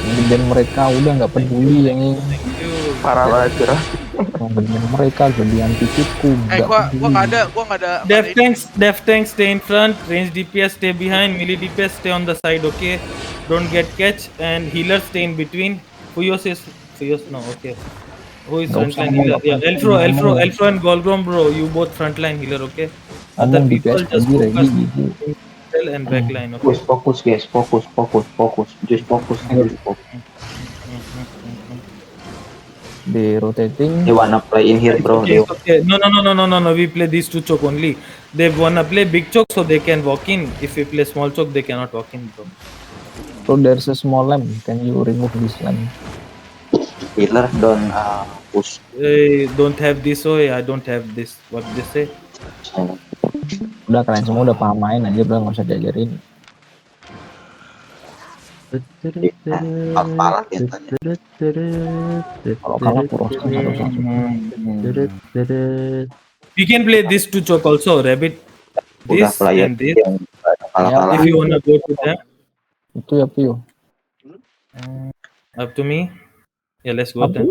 Gedein mereka udah nggak peduli yang ini. Thank you. Parah banget kira. Mau gedein mereka, gedein titikku nggak Gua peduli. nggak ada Dev tanks stay in front, range DPS stay behind, melee DPS stay on the side, okay? Don't get catch, and healers stay in between. Fuyos no, okay. Who is Nggak usah frontline ngomong, healer? nggak Yeah, ngomong. Elfro and Golgrom bro, you both frontline healer, okay? Other Ngomong people DPS just lagi focus ready. in middle and backline, okay? Guys, fokus guys, fokus. Just fokus. Di rotating. They wanna play in here, bro. Okay, okay. No. We play these two choke only. They wanna play big choke so they can walk in. If we play small choke, they cannot walk in, bro. So there's a small lamp. Can you remove this lamp? Healer don't push. Don't have this, oh I don't have this. What they say? Udah kalian semua udah paham main aja, udah nggak usah diajarin. Parah tadi. Kalau kalah kuroskan satu-satu. We can play this two choke also, rabbit. Udah This player and this. yang kalah-kalah. If you wanna go to them, Itu ya Pio. up to me. Yeah, let's go then.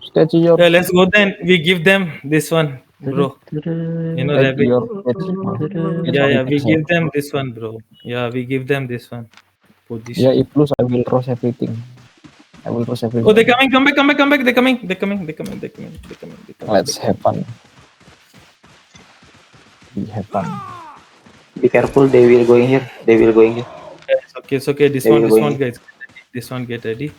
Stage your. Yeah, let's go then. We give them this one, bro. You know, Stage rabbit. your. Yeah, we give them this one, bro. Yeah, we give them this one. Yeah, Position. if lose I will cross everything. I will cross everything. Oh, they're coming. Come back. They're coming. Let's have fun. We have fun. Be careful, they will going here. It's okay. This There one, you this go. one, guys. This one, get ready.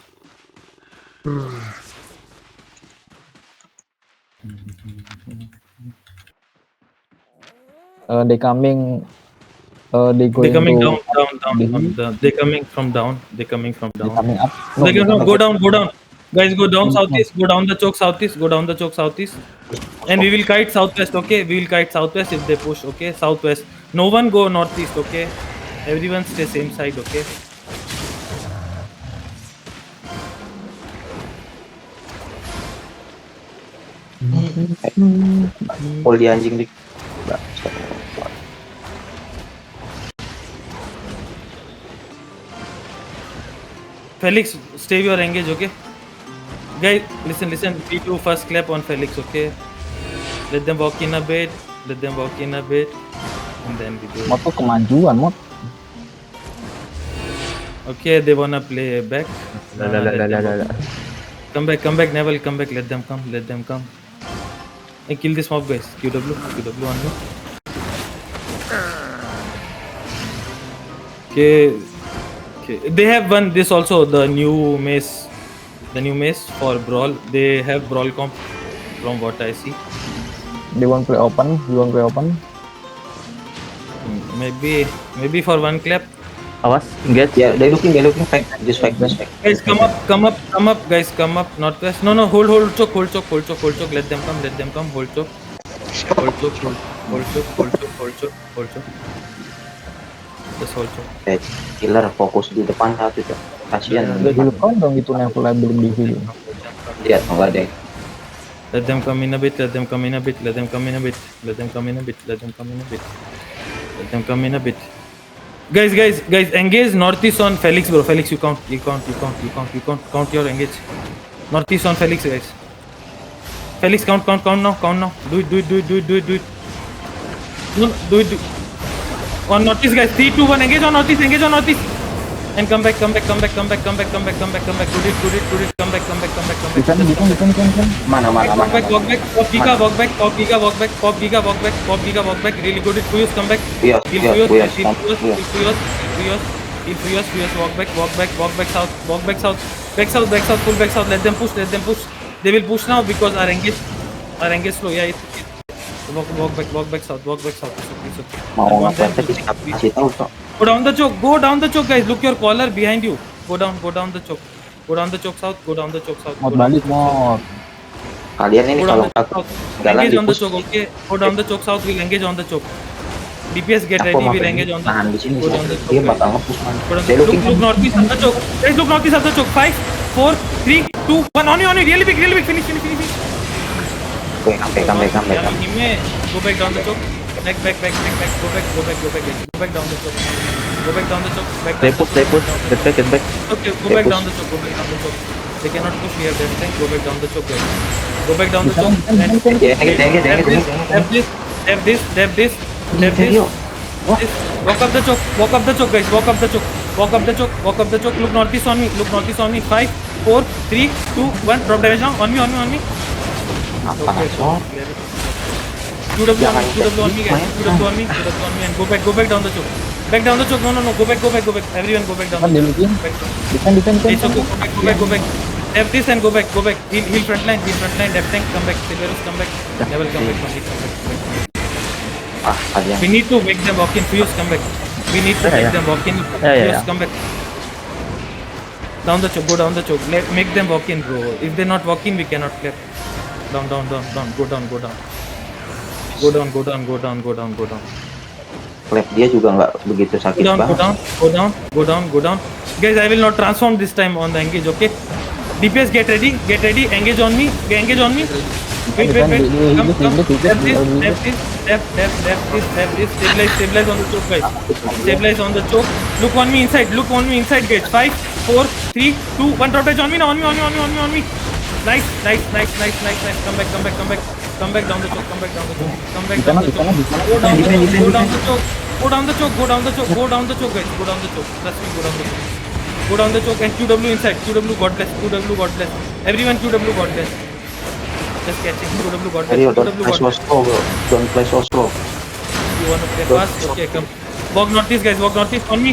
They coming. They They're coming to, down. They're coming from down. They coming up. No, They're gonna go down. Guys, go down southeast. Go down the choke southeast. And we will kite southwest. Okay, we will kite southwest if they push. Okay, southwest. No one go northeast. Okay, everyone stay same side. Okay. Hold di anjing dik. Felix, stay your engage, okay? Guys, listen. We do first clap on Felix, okay? Let them walk in a bit, and then we do. Mod tuh kemajuan, Mod. Okay, they wanna play back. Come back, Neville, come back. Let them come. Hey, kill this mob, guys. QW on me. Okay. They have one. This also the new mace for brawl. They have brawl comp from what I see. They want play open. You want play open? Maybe for one clap. Awas, engage. Yeah, they looking fight. Just fight. Guys, come up, guys, come up. Northwest. No, hold choke. Let them come. Hold choke. Just hold choke. Killer fokus di depan satu tuh. Kasihan. Udah dulu kan dong itu yang mulai belum di video. Lihat enggak deh. Let them come in a bit. Guys, engage northeast on Felix, bro. Felix, you count your engage. Northeast on Felix, guys. Felix, count now. Do it. No, do it. On northeast, guys. 3, 2, 1. Engage on northeast. And come back. Do it. Come back. Come back. Defend. Mana. Walk back. Pop Giga, walk back. Really good. Fuyos, come back. Fuyos. Walk back south. Back south, full back south. Let them push. They will push now because our engage slow. Yeah, it's okay. Walk back south. It's okay. Mau ngapain tadi kasih tahu toh. Go down the choke, guys. Look your collar behind you. Go down the choke. Go down the choke south. Mod balik, Mod. Kalian ini Go kalau down the takut choke. jalan Engage di on the push. choke, okay? Go down the choke south. We'll engage on the choke. DPS get ready. We'll engage on the Tahan di sini. Go down the choke. Dia guys. bakal nge-push man. Go down They the looking. look northeast of the choke. Guys, look northeast of the choke. 5, 4, 3, 2, 1. On you. Really big. Finish. Oke, come back. Go back down the choke. Back. Go back down the choke. Go back down the choke. Back They down push, the they push. choke. Get back, get back. Okay, go They back push. down the choke. Go back down the choke. They cannot push. We have that tank. Go back down the choke, guys. Go back down the Bisa, choke. bisa, And bisa, bisa. Yeah, dab this, dab this, dab this, dab this, dab this. Yo. This. Walk up the choke. Walk up the choke, guys. Walk up the choke. Walk up the choke. Walk up the choke. Look northeast on me. Look northeast on me. 5, 4, 3, 2, 1. Drop damage now. On me. On me. On me. Apa Okay. langsung? QW on Jangan me. QW on me, guys. QW on me. QW on me. And go back down the choke. Back down the choke. No, no, no. Go back. Everyone, go back down. Kan dia looking. Back down. Defend. It's okay. Go back. Dab this and go back. Heal front line. Dab tank, come back. Silverus, come back. Level, come back. Ah, kalian. We need to make them walk in. Fuse, come back. We need to Yeah, make yeah. them walk in. Yeah, Fuse, yeah. come back. Down the choke. Go down the choke. Make them walk in, bro. If they're not walking, we cannot clap. Down. Go down. Clap dia juga nggak begitu sakit banget. Go down. Guys, I will not transform this time on the engage, okay? DPS, get ready. Engage on me. Wait. Come. Dab this. Stabilize on the choke, guys. Stabilize on the choke. Look on me inside, guys. 5, 4, 3, 2, 1. Drop damage on me now. On me. Nice. Come back down the choke. Come back down the choke. Bisa, Go down the choke. Go down the choke, guys. Go down the choke. Trust me, go down the choke. Go down the choke and QW inside. QW, God bless. Everyone, QW, God bless. Just catching. QW, God Ayo, bless. don't play so slow, bro. Don't play so slow. You wanna play fast? Okay, come. Walk northeast, guys. Walk northeast on me.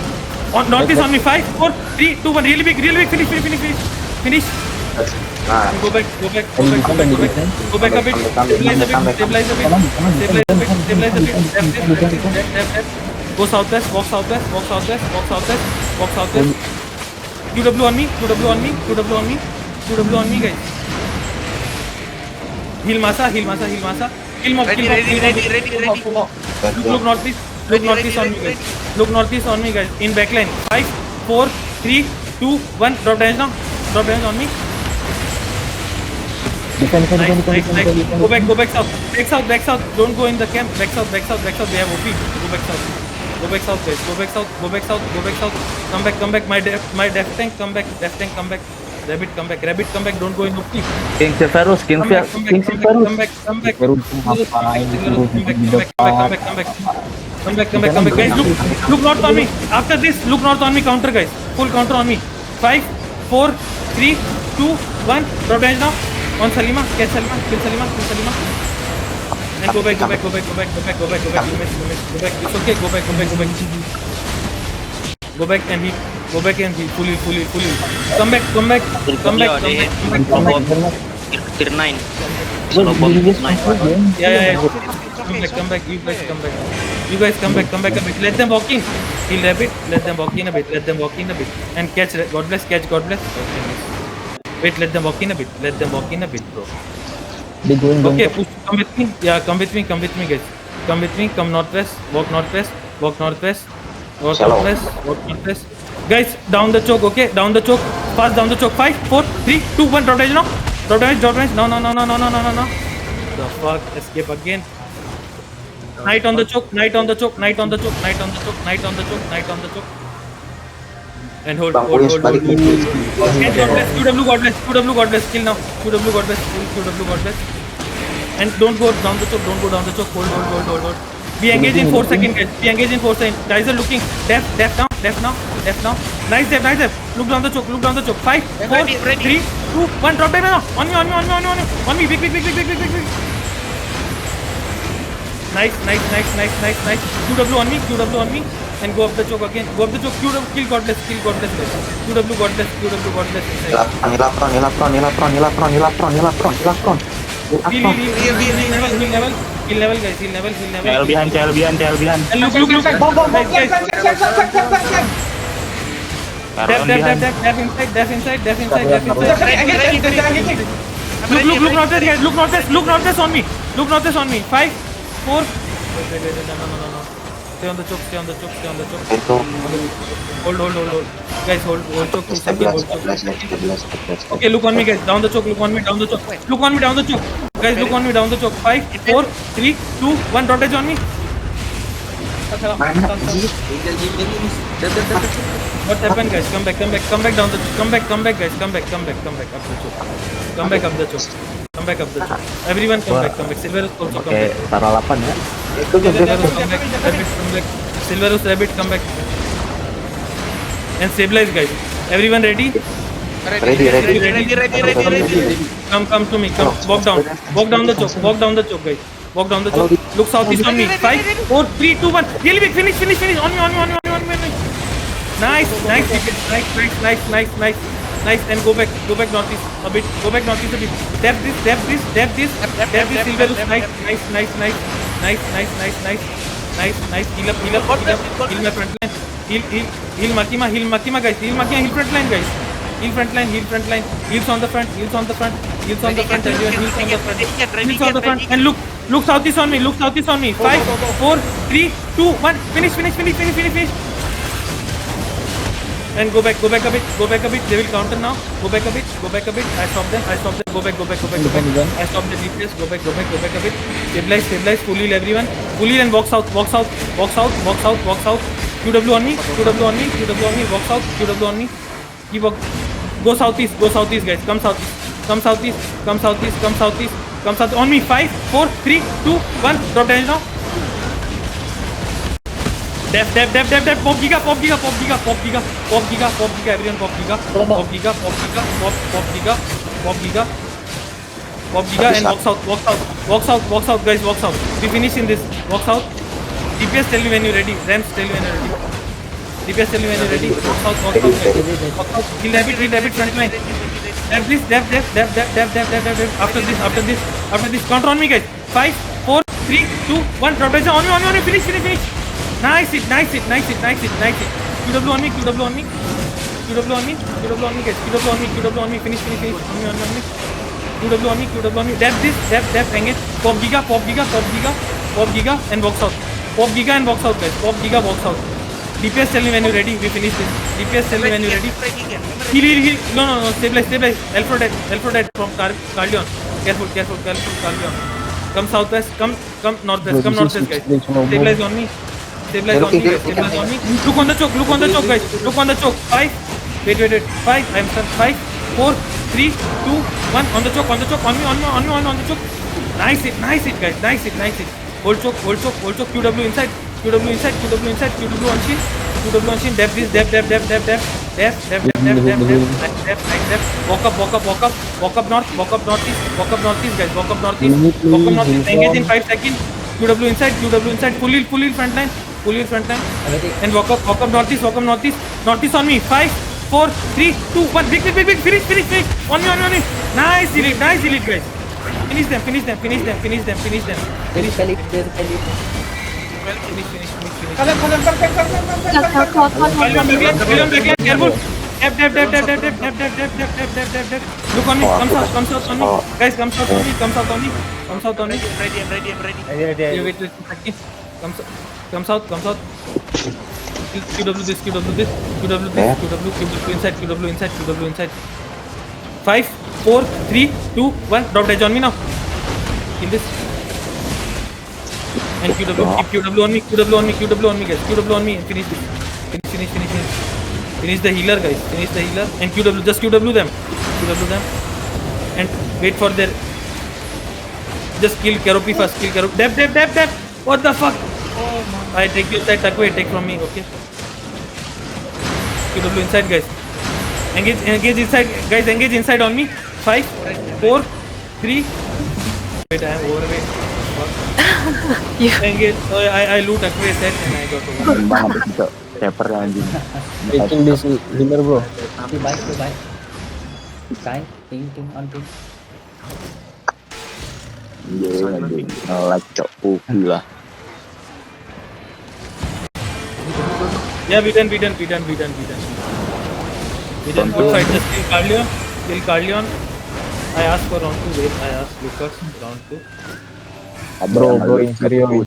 Northeast on me. 5, 4, 3, 2, 1. Really big. Finish. Nah, Go back a bit. Stabilize a bit. Dab. Go southwest. Walk southwest. QW on me, guys. Heal Masa. Heal Mob. Ready. Look northeast on me, guys. In backline. 5, 4, 3, 2, 1. Drop damage on me. Defend. Nice. Go back south. Back south. Don't go in the camp. Back south. They have OP. Go back south, guys. Go back south. Come back. My def tank, come back. Rabbit, come back. Don't go in OP. King Severus. Come back. Baru ngapain di depan. Come back. Guys, look north on me. After this, look north on me. Counter, guys. Full counter on me. 5, 4, 3, 2, 1. Drop damage now. On Salima. Catch Salima. Kill Salima. And go back. You miss. Go back. It's okay. Go back. Go back and heal. Fully. Come back. Tier 9. Yeah. Come back. You guys come back a bit. Let them walk in. Heal a bit. Let them walk in a bit. And catch. God bless. Okay, nice. Wait. Let them walk in a bit, bro. They going Okay, push. Come with me. Yeah, come with me, guys. Come with me. Come northwest. Walk northwest. Guys, down the choke. Okay, down the choke. Fast down the choke. 5, 4, 3, 2, 1. Drop damage now. Drop damage. No. The fuck? Escape again. Knight on the choke. And hold. Bang, police balik nih. And God bless. Kill now. QW God bless. And don't go down the choke. Hold. We engage in 4 seconds, guys. Guys are looking. Def now. Nice def. Look down the choke. 5, 4, 3, 2, 1. Drop damage now. On me. Big. Nice. QW on me. And go up the choke again. QW, kill God bless. QW God bless. Inside. Nilapron. Heal level, guys. Heal level. TL behind. And look. Guys. Def inside. Look northwest on me. 5, 4. Wait. No. Stay on the choke. Itu Hold. Guys, hold choke. 2 seconds. 11. Okay, look on me, guys. Down the choke. Look on me down the choke. Guys, look on me down the choke. 5, 4, 3, 2, 1. Drop damage on me. Mana anjir? What happened, guys? Come back down the, come back, guys, come back up the choke. Come back up the choke. Everyone come back. Silverus also come Pakai back. taruh 8 ya. Silverus come back. Rabbit come back. Silverus Rabbit come back. And stabilize, guys. Everyone ready? Ready. Come to me. Come. Walk down the choke. Guys. Walk down the choke. Look southeast on me. 5, 4, 3, 2, 1. Really big. Finish. On me. Nice. Nice. And go back northeast a bit. Tap this. Silverus. Nice. Heal up. Heal my front line. Heal Makima, guys. Heal front line, guys. Heal front line. Heals on the front. Heals on the front. And look southeast on me. 5, 4, 3, 2, 1. Finish. And go back a bit. They will counter now. Go back a bit. I stop them. Go back. I stop the DPS. Go back a bit. Stabilize. Full heal everyone. Full heal and walk south. QW on me. Walk south. QW on me. Keep walk. Go southeast, guys. Come southeast. On me. 5, 4, 3, 2, 1. Drop damage now. Def. Pop giga. Everyone pop giga. Pop giga. And walk south, guys. Walk south. We finish in this. Walk south. DPS tell me when you're ready. Rams tell me when you're ready. DPS tell me when you're ready. Walk south, guys. Walk south. Heal rabbit front line. Def. After this. Counter on me, guys. 5, 4, 3, 2, 1. Drop down. On me. Finish. Nice it. QW on me. QW on me, guys. QW on me. Finish. On me. QW on me. Def. Engage. Pop giga. And walk south. Guys. Pop giga, walk south. DPS tell me when you're ready. We finish this. DPS tell me when you're ready. Heal. No. Stabilize. Alpha dead from Carleon. Careful, Carleon. Come southwest. Come northwest. Guys. Stabilize on me. Stabilize on me. Look on the choke, guys. 5. Wait. 5. I am stunned. 5, 4, 3, 2, 1. On the choke. On the choke. Nice it, guys. Nice it. Hold choke. QW inside. QW on shin. Def. Walk up northeast, guys. Walk up northeast. Engage in 5 seconds. QW inside. Full heal front line. And walk up northeast. Northeast on me. 5, 4, 3, 2, 1. Big. Finish. On me. Nice elite, guys. Finish them. Finish. Careful. Def. Look on me. Come south on me. Guys, come south on me. I'm ready. Wait. Come south. QW this. QW inside. 5, 4, 3, 2, 1. Drop damage on me now. Kill this. And QW. Keep QW on me, guys. QW on me and finish this. Finish the healer, guys. And QW. Just QW them. And wait for their. Just kill Keropi first. Def. What the fuck? Oh my. I take you inside. Takwe, take from me. Okay. QW inside, guys. Engage inside, guys. Engage inside on me. 5, 4, 3. Wait, I am overweight. Engage. So I loot Takwe set and I got over. Banget itu. Caper anjing. Taking this healer, bro. Baik. Sign, ting on ting. Iya, anjing. Nge-like cok. Gila. Yeah, we done. Good fight. Just kill Carleon. I asked for round 2. Wait, I asked Lucas round 2. Bro, inferior.